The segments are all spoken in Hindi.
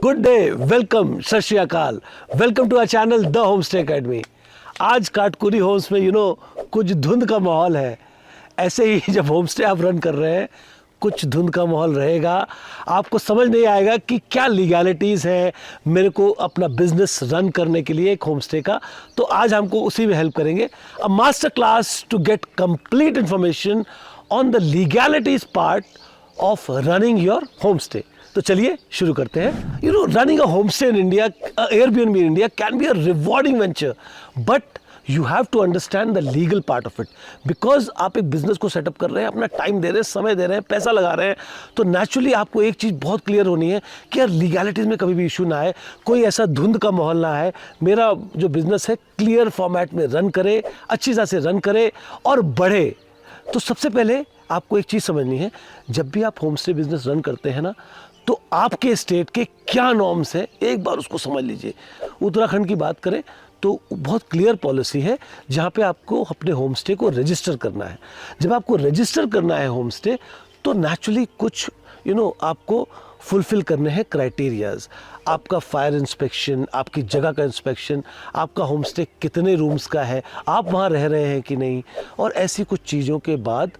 गुड डे, वेलकम, सत श्री अकाल, welcome to our channel the home stay academy. आज काटकुरी होम्स में कुछ धुंध का माहौल है। ऐसे ही जब होम स्टे आप रन कर रहे हैं कुछ धुंध का माहौल रहेगा, आपको समझ नहीं आएगा कि क्या लीगैलिटीज़ है मेरे को अपना बिजनेस रन करने के लिए एक होम स्टे का। तो आज हमको उसी में हेल्प करेंगे। A master class to get complete information on the legalities part of running your home stay. तो चलिए शुरू करते हैं। Running a home stay in India, Airbnb in India can be a rewarding venture, but you have to understand the legal part of it. Because आप एक बिजनेस को सेटअप कर रहे हैं, अपना टाइम दे रहे हैं, समय दे रहे हैं, पैसा लगा रहे हैं, तो नेचुरली आपको एक चीज़ बहुत क्लियर होनी है कि यार लीगैलिटीज़ में कभी भी इशू ना आए, कोई ऐसा धुंध का माहौल ना आए। मेरा जो बिजनेस है क्लियर फॉर्मेट में रन करे, अच्छी तरह से रन करे और बढ़े। तो सबसे पहले आपको एक चीज़ समझनी है, जब भी आप होम स्टे बिजनेस रन करते हैं ना, तो आपके स्टेट के क्या नॉर्म्स हैं एक बार उसको समझ लीजिए। उत्तराखंड की बात करें तो बहुत क्लियर पॉलिसी है जहाँ पे आपको अपने होम स्टे को रजिस्टर करना है। जब आपको रजिस्टर करना है होम स्टे, तो नेचुरली कुछ आपको फुलफिल करने हैं क्राइटेरियाज। आपका फायर इंस्पेक्शन, आपकी जगह का इंस्पेक्शन, आपका होम स्टे कितने रूम्स का है, आप वहाँ रह रहे हैं कि नहीं, और ऐसी कुछ चीज़ों के बाद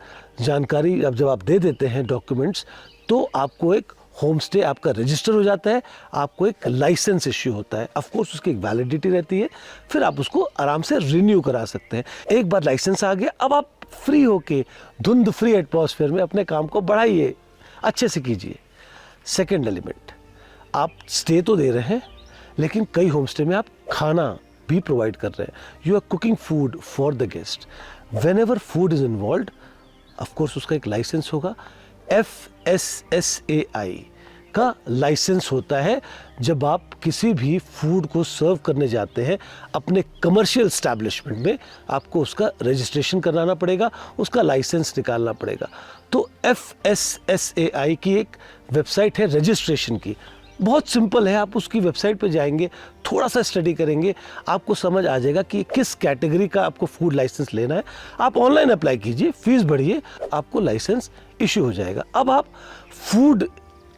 जानकारी जब आप दे देते हैं डॉक्यूमेंट्स, तो आपको एक होम स्टे आपका रजिस्टर हो जाता है, आपको एक लाइसेंस इश्यू होता है। ऑफ कोर्स उसकी एक वैलिडिटी रहती है, फिर आप उसको आराम से रिन्यू करा सकते हैं। एक बार लाइसेंस आ गया, अब आप फ्री होके धुंध फ्री एटमॉस्फेयर में अपने काम को बढ़ाइए, अच्छे से कीजिए। सेकेंड एलिमेंट, आप स्टे तो दे रहे हैं, लेकिन कई होम स्टे में आप खाना भी प्रोवाइड कर रहे हैं। You are cooking food for the guest. Whenever food is involve, of course उसका एक लाइसेंस होगा। FSSAI का लाइसेंस होता है जब आप किसी भी फूड को सर्व करने जाते हैं अपने कमर्शियल एस्टैब्लिशमेंट में, आपको उसका रजिस्ट्रेशन कराना पड़ेगा, उसका लाइसेंस निकालना पड़ेगा। तो FSSAI की एक वेबसाइट है रजिस्ट्रेशन की, बहुत सिंपल है। आप उसकी वेबसाइट पे जाएंगे, थोड़ा सा स्टडी करेंगे, आपको समझ आ जाएगा कि किस कैटेगरी का आपको फूड लाइसेंस लेना है। आप ऑनलाइन अप्लाई कीजिए, फीस भरिए, आपको लाइसेंस इश्यू हो जाएगा। अब आप फूड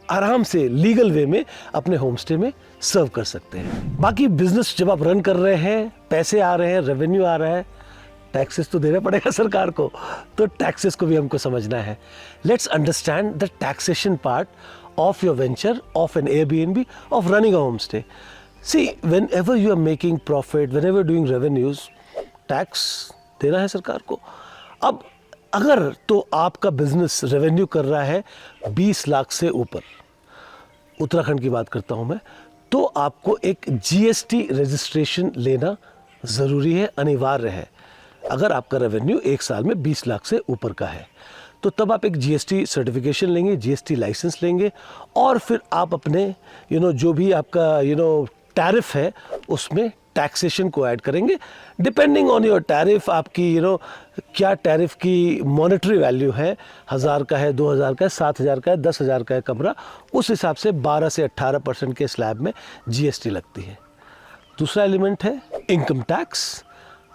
आराम से लीगल वे में अपने होम स्टे में सर्व कर सकते हैं। बाकी बिजनेस जब आप रन कर रहे हैं, पैसे आ रहे हैं, रेवेन्यू आ रहा है, टैक्सेस तो देना पड़ेगा सरकार को, तो टैक्सेस को भी हमको समझना है। Let's understand the taxation part of your venture, of an Airbnb, of running a homestay. See, whenever you are making profit, whenever doing revenues, tax देना है सरकार को। अब अगर तो आपका बिजनेस रेवेन्यू कर रहा है 20 लाख से ऊपर, उत्तराखंड की बात करता हूँ मैं, तो आपको एक GST रजिस्ट्रेशन लेना ज़रूरी है, अनिवार्य है। अगर आपका रेवेन्यू एक साल में 20 लाख से ऊपर का है, तो तब आप एक GST सर्टिफिकेशन लेंगे, GST लाइसेंस लेंगे, और फिर आप अपने जो भी आपका टैरिफ है उसमें टैक्सेशन को ऐड करेंगे। डिपेंडिंग ऑन योर टैरिफ, आपकी क्या टैरिफ की मॉनेटरी वैल्यू है, 1000 का है, 2000 का है, 7000 का है, 10,000 का है कमरा, उस हिसाब से 12 से 18% के स्लैब में GST लगती है। दूसरा एलिमेंट है इनकम टैक्स।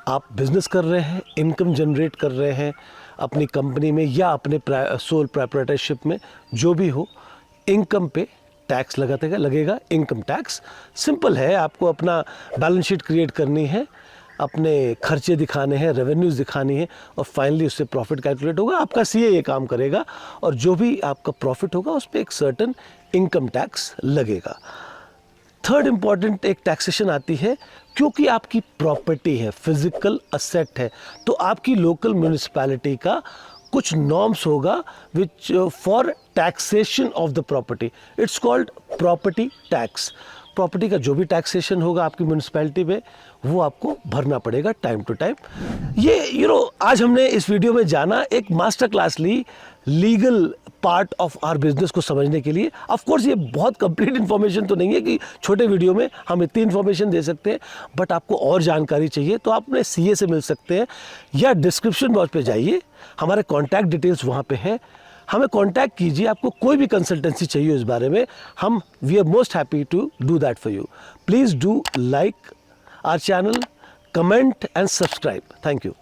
आप बिजनेस कर रहे हैं, इनकम जनरेट कर रहे हैं अपनी कंपनी में या अपने सोल प्रोप्राइटरशिप में, जो भी हो, इनकम पे टैक्स लगेगा। इनकम टैक्स सिंपल है, आपको अपना बैलेंस शीट क्रिएट करनी है, अपने खर्चे दिखाने हैं, रेवेन्यूज़ दिखानी है, और फाइनली उससे प्रॉफिट कैलकुलेट होगा। आपका CA ये काम करेगा, और जो भी आपका प्रॉफिट होगा उस पर एक सर्टेन इनकम टैक्स लगेगा। थर्ड इम्पॉर्टेंट एक टैक्सेशन आती है, क्योंकि आपकी प्रॉपर्टी है, फिजिकल असेट है, तो आपकी लोकल म्यूनिसिपैलिटी का कुछ नॉर्म्स होगा which for taxation of the property, it's called property tax. Property का जो भी टैक्सेशन होगा आपकी म्यूनिसिपैलिटी में, वो आपको भरना पड़ेगा टाइम टू टाइम। ये आज हमने इस वीडियो में जाना, एक मास्टर क्लास ली legal part of our business को समझने के लिए। ऑफ कोर्स ये बहुत कंप्लीट इन्फॉर्मेशन तो नहीं है कि छोटे वीडियो में हम इतनी इन्फॉर्मेशन दे सकते हैं, बट आपको और जानकारी चाहिए तो आप अपने CA से मिल सकते हैं, या डिस्क्रिप्शन बॉक्स पे जाइए, हमारे कॉन्टैक्ट डिटेल्स वहाँ पे हैं, हमें कॉन्टैक्ट कीजिए। आपको कोई भी कंसल्टेंसी चाहिए इस बारे में, हम we are most happy to do that for you. Please do like our channel, comment and subscribe. Thank you.